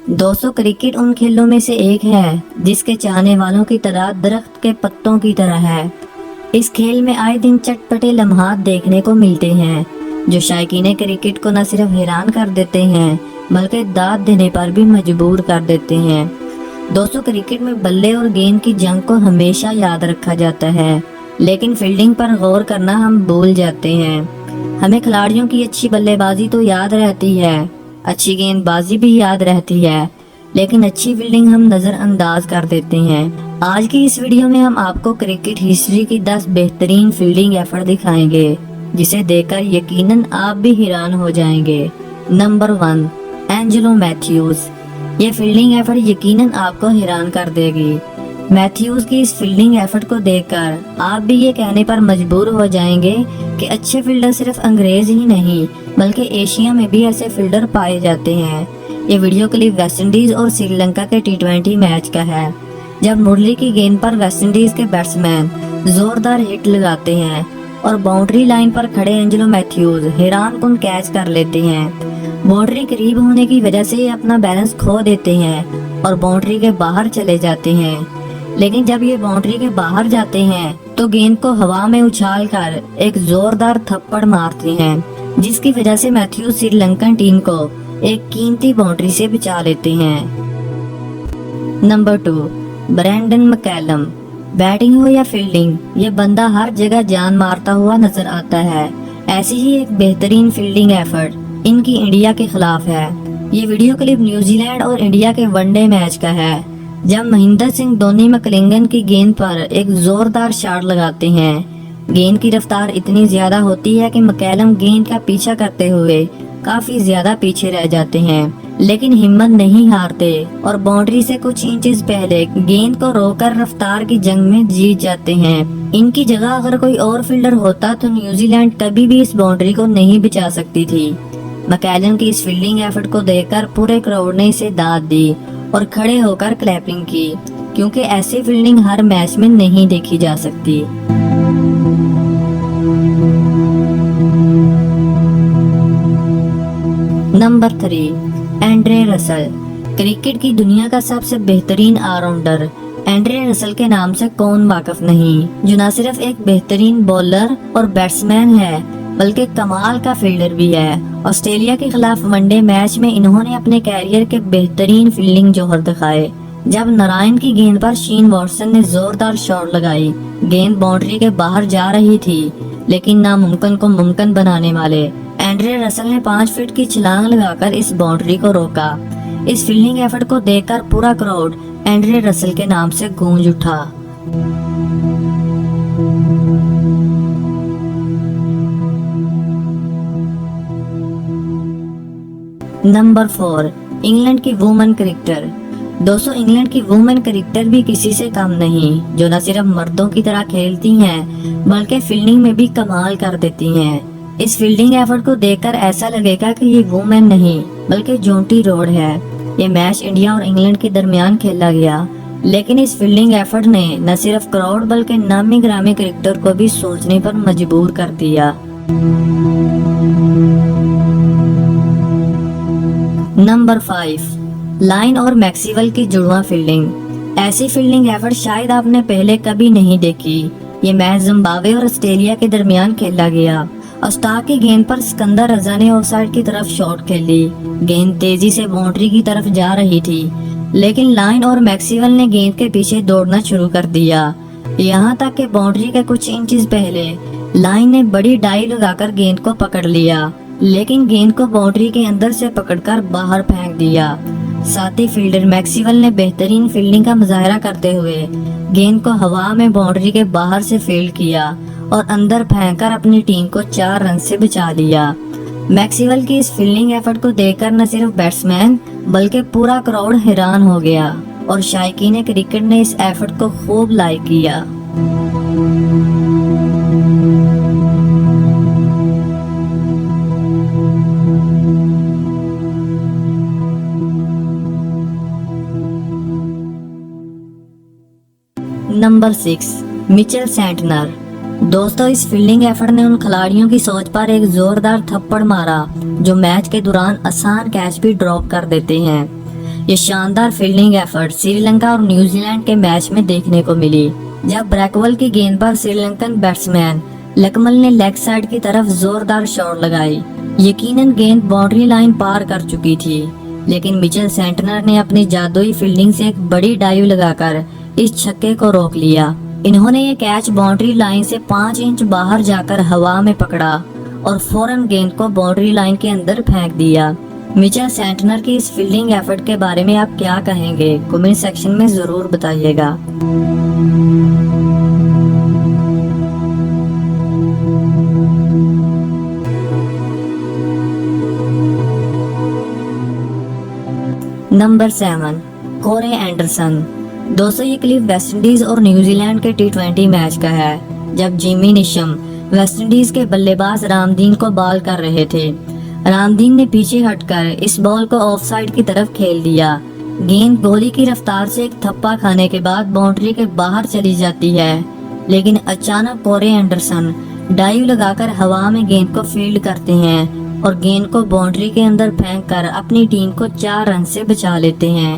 दोस्तों, क्रिकेट उन खेलों में से एक है जिसके चाहने वालों की तादाद दरख्त के पत्तों की तरह है। इस खेल में आए दिन चटपटे लम्हात देखने को मिलते हैं जो शायकीन क्रिकेट को न सिर्फ हैरान कर देते हैं बल्कि दाद देने पर भी मजबूर कर देते हैं। दोस्तों, क्रिकेट में बल्ले और गेंद की जंग को हमेशा याद रखा जाता है, लेकिन फील्डिंग पर गौर करना हम भूल जाते हैं। हमें खिलाड़ियों की अच्छी बल्लेबाजी तो याद रहती है, अच्छी गेंदबाजी भी याद रहती है, लेकिन अच्छी फील्डिंग हम नजरअंदाज कर देते हैं। आज की इस वीडियो में हम आपको क्रिकेट हिस्ट्री की 10 बेहतरीन फील्डिंग एफर्ट दिखाएंगे जिसे देखकर यकीनन आप भी हैरान हो जाएंगे। नंबर 1, एंजेलो मैथ्यूज। ये फील्डिंग एफर्ट यकीनन आपको हैरान कर देगी। मैथ्यूज की इस फील्डिंग एफर्ट को देखकर आप भी ये कहने पर मजबूर हो जाएंगे कि अच्छे फील्डर सिर्फ अंग्रेज ही नहीं बल्कि एशिया में भी ऐसे फील्डर पाए जाते हैं। ये वीडियो क्लिप वेस्टइंडीज और श्रीलंका के T20 मैच का है, जब मुरली की गेंद पर वेस्टइंडीज के बैट्समैन जोरदार हिट लगाते हैं और बाउंड्री लाइन पर खड़े एंजेलो मैथ्यूज हैरानकुन कैच कर लेते हैं। बाउंड्री करीब होने की वजह से ये अपना बैलेंस खो देते हैं और बाउंड्री के बाहर चले जाते हैं, लेकिन जब ये बाउंड्री के बाहर जाते हैं तो गेंद को हवा में उछालकर एक जोरदार थप्पड़ मारते हैं, जिसकी वजह से मैथ्यूज श्रीलंकन टीम को एक कीमती बाउंड्री से बचा लेते हैं। Number 2, Brendon McCullum. बैटिंग हो या फील्डिंग, ये बंदा हर जगह जान मारता हुआ नजर आता है। ऐसी ही एक बेहतरीन फील्डिंग एफर्ट इनकी इंडिया के खिलाफ है। ये वीडियो क्लिप न्यूजीलैंड और इंडिया के वनडे मैच का है, जब महेंद्र सिंह धोनी मैकलिंगन की गेंद पर एक जोरदार शॉट लगाते हैं। गेंद की रफ्तार इतनी ज्यादा होती है कि मैकलम गेंद का पीछा करते हुए काफी ज्यादा पीछे रह जाते हैं, लेकिन हिम्मत नहीं हारते और बाउंड्री से कुछ इंचेस पहले गेंद को रोककर रफ्तार की जंग में जीत जाते हैं। इनकी जगह अगर कोई और फील्डर होता तो न्यूजीलैंड कभी भी इस बाउंड्री को नहीं बचा सकती थी। मैकलम की इस फील्डिंग एफर्ट को देखकर पूरे क्राउड ने इसे दाद दी और खड़े होकर क्लैपिंग की, क्योंकि ऐसी फील्डिंग हर मैच में नहीं देखी जा सकती। Number 3, Andre Russell. क्रिकेट की दुनिया का सबसे बेहतरीन ऑलराउंडर एंड्रे रसल के नाम से कौन वाकिफ नहीं, जो न सिर्फ एक बेहतरीन बॉलर और बैट्समैन है बल्कि कमाल का फील्डर भी है। ऑस्ट्रेलिया के खिलाफ वनडे मैच में इन्होंने अपने कैरियर के बेहतरीन फील्डिंग जौहर दिखाए, जब नारायण की गेंद पर शेन वॉटसन ने जोरदार शॉट लगाई। गेंद बाउंड्री के बाहर जा रही थी, लेकिन नामुमकिन को मुमकिन बनाने वाले एंड्रे रसल ने 5 फीट की छलांग लगाकर इस बाउंड्री को रोका। इस फील्डिंग एफर्ट को देखकर पूरा क्राउड एंड्रे रसल के नाम से गूंज उठा। नंबर 4, इंग्लैंड की वुमेन क्रिकेटर। दोस्तों, इंग्लैंड की वुमेन क्रिकेटर भी किसी से कम नहीं, जो न सिर्फ मर्दों की तरह खेलती हैं बल्कि फील्डिंग में भी कमाल कर देती हैं। इस फील्डिंग एफर्ट को देखकर ऐसा लगेगा कि ये वुमेन नहीं बल्कि जोंटी रोड है। ये मैच इंडिया और इंग्लैंड के दरमियान खेला गया, लेकिन इस फील्डिंग एफर्ट ने न सिर्फ क्राउड बल्कि नामी ग्रामी क्रिकेटर को भी सोचने पर मजबूर कर दिया। नंबर 5, लाइन और मैक्सवेल की जुड़वा फील्डिंग। ऐसी फील्डिंग एफर्ट शायद आपने पहले कभी नहीं देखी। ये मैच जिम्बाब्वे और ऑस्ट्रेलिया के दरमियान खेला गया। अस्टाक की गेंद पर सिकंदर रजा ने ऑफसाइड की तरफ शॉट खेली। गेंद तेजी से बाउंड्री की तरफ जा रही थी, लेकिन लाइन और मैक्सवेल ने गेंद के पीछे दौड़ना शुरू कर दिया। यहाँ तक कि बाउंड्री के कुछ इंचेस पहले लाइन ने बड़ी डाई लगाकर गेंद को पकड़ लिया, लेकिन गेंद को बाउंड्री के अंदर से पकड़कर बाहर फेंक दिया। साथ ही फील्डर मैक्सवेल ने बेहतरीन फील्डिंग का मुजाहरा करते हुए गेंद को हवा में बाउंड्री के बाहर से फील्ड किया और अंदर फेंककर अपनी टीम को 4 रन से बचा लिया। मैक्सवेल की इस फील्डिंग एफर्ट को देखकर न सिर्फ बैट्समैन बल्कि पूरा क्राउड हैरान हो गया और शायकीन क्रिकेट ने इस एफर्ट को खूब लाइक किया। Number 6, Mitchell Santner. दोस्तों, इस फील्डिंग एफर्ट ने उन खिलाड़ियों की सोच पर एक जोरदार थप्पड़ मारा जो मैच के दौरान आसान कैच भी ड्रॉप कर देते हैं। ये शानदार फील्डिंग एफर्ट श्रीलंका और न्यूजीलैंड के मैच में देखने को मिली, जब ब्रैकवल की गेंद पर श्रीलंकन बैट्समैन लकमल ने लेग साइड की तरफ जोरदार शॉट लगाई। यकीनन गेंद बाउंड्री लाइन पार कर चुकी थी, लेकिन मिचेल सेंटनर ने अपनी जादुई फील्डिंग से एक बड़ी डाइव लगाकर इस छक्के को रोक लिया। इन्होंने ये कैच बाउंड्री लाइन से 5 इंच बाहर जाकर हवा में पकड़ा और फौरन गेंद को बाउंड्री लाइन के अंदर फेंक दिया। मिचेल सेंटनर की इस फील्डिंग एफर्ट के बारे में आप क्या कहेंगे, कमेंट सेक्शन में जरूर बताइएगा। Number 7, Corey Anderson. दोस्तों, ये क्लिप वेस्टइंडीज और न्यूजीलैंड के T20 मैच का है, जब जिमी निशम वेस्टइंडीज के बल्लेबाज रामदीन को बॉल कर रहे थे। रामदीन ने पीछे हटकर इस बॉल को ऑफसाइड की तरफ खेल दिया। गेंद गोली की रफ्तार से एक थप्पा खाने के बाद बाउंड्री के बाहर चली जाती है, लेकिन अचानक कोरे एंडरसन डाइव लगाकर हवा में गेंद को फील्ड करते हैं और गेंद को बाउंड्री के अंदर फेंककर अपनी टीम को 4 रन से बचा लेते हैं।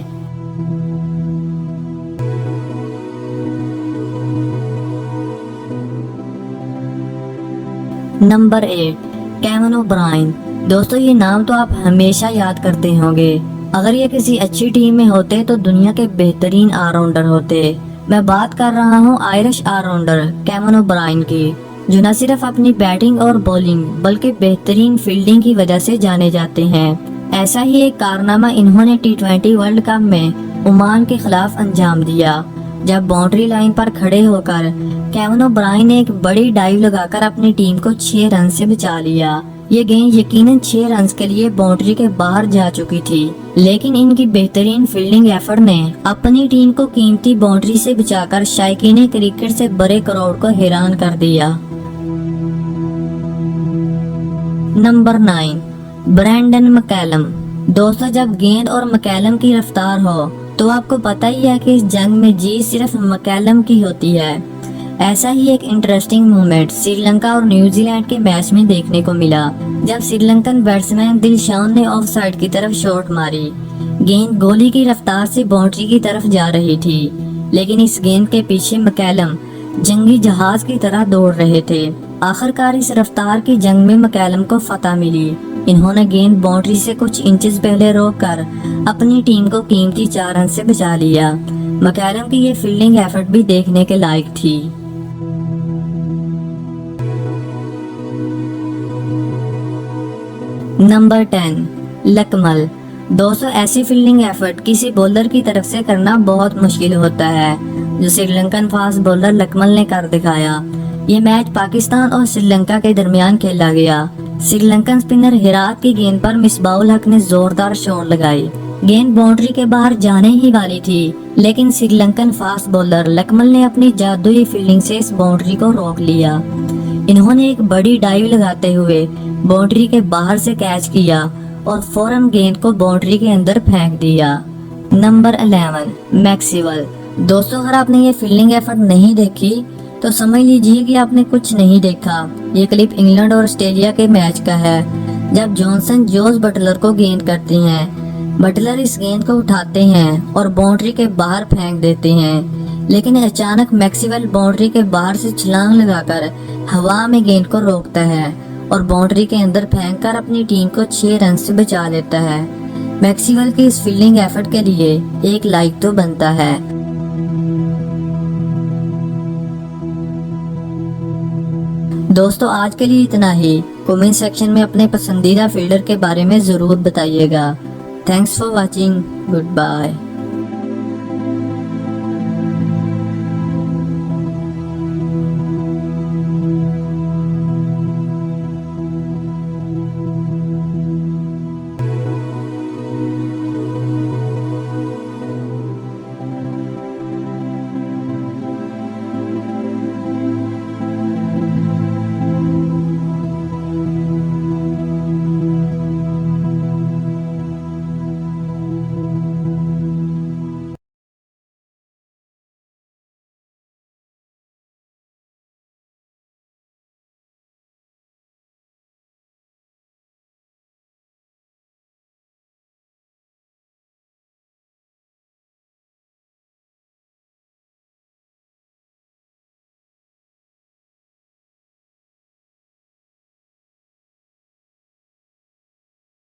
Number 8, Kevin O'Brien. दोस्तों, ये नाम तो आप हमेशा याद करते होंगे। अगर ये किसी अच्छी टीम में होते तो दुनिया के बेहतरीन ऑलराउंडर होते। मैं बात कर रहा हूँ आयरिश ऑलराउंडर केविन ओब्रायन की, जो न सिर्फ अपनी बैटिंग और बॉलिंग बल्कि बेहतरीन फील्डिंग की वजह से जाने जाते हैं। ऐसा ही एक कारनामा इन्होंने T20 वर्ल्ड कप में ओमान के खिलाफ अंजाम दिया, जब बाउंड्री लाइन पर खड़े होकर केविन ओब्रायन ने एक बड़ी डाइव लगाकर अपनी टीम को 6 रन से बचा लिया। ये गेंद यकीनन 6 रन के लिए बाउंड्री के बाहर जा चुकी थी, लेकिन इनकी बेहतरीन फील्डिंग एफर्ट ने अपनी टीम को कीमती बाउंड्री से बचाकर शायकीन क्रिकेट से बड़े क्राउड को हैरान कर दिया। Number 9, Brendon McCullum. दोस्तों, जब गेंद और मैकलम की रफ्तार हो तो आपको पता ही है कि इस जंग में जीत सिर्फ मैकलम की होती है। ऐसा ही एक इंटरेस्टिंग मोमेंट श्रीलंका और न्यूजीलैंड के मैच में देखने को मिला, जब श्रीलंकन बैट्समैन दिलशान ने ऑफ साइड की तरफ शॉट मारी। गेंद गोली की रफ्तार से बाउंड्री की तरफ जा रही थी, लेकिन इस गेंद के पीछे मैकलम जंगी जहाज की तरह दौड़ रहे थे। आखिरकार इस रफ्तार की जंग में मैकलम को फतह मिली। इन्होंने गेंद बाउंड्री से कुछ इंचेस पहले रोककर अपनी टीम को कीमती 4 रन से बचा लिया। मैकलम की ये फील्डिंग एफर्ट भी देखने के लायक थी। नंबर 10, लकमल। दोस्तों, ऐसी फील्डिंग एफर्ट किसी बॉलर की तरफ से करना बहुत मुश्किल होता है, जो श्रीलंकन फास्ट बॉलर लकमल ने कर दिखाया। ये मैच पाकिस्तान और श्रीलंका के दरमियान खेला गया। श्रीलंकन स्पिनर हिरात की गेंद पर मिसबाउल हक ने जोरदार शॉट लगाई। गेंद बाउंड्री के बाहर जाने ही वाली थी, लेकिन श्रीलंकन फास्ट बॉलर लकमल ने अपनी जादुई फील्डिंग से इस बाउंड्री को रोक लिया। इन्होंने एक बड़ी डाइव लगाते हुए बाउंड्री के बाहर से कैच किया और फौरन गेंद को बाउंड्री के अंदर फेंक दिया। Number 11, Maxwell. दोस्तों, अगर आपने ये फील्डिंग एफर्ट नहीं देखी तो समझ लीजिए कि आपने कुछ नहीं देखा। ये क्लिप इंग्लैंड और ऑस्ट्रेलिया के मैच का है, जब जॉनसन जोस बटलर को गेंद करती हैं। बटलर इस गेंद को उठाते हैं और बाउंड्री के बाहर फेंक देते हैं, लेकिन अचानक मैक्सवेल बाउंड्री के बाहर से छलांग लगाकर हवा में गेंद को रोकता है और बाउंड्री के अंदर फेंककर अपनी टीम को 6 रन से बचा लेता है। मैक्सवेल की इस फील्डिंग एफर्ट के लिए एक लाइक तो बनता है। दोस्तों, आज के लिए इतना ही। कमेंट सेक्शन में अपने पसंदीदा फील्डर के बारे में जरूर बताइएगा। Thanks for watching. Good bye.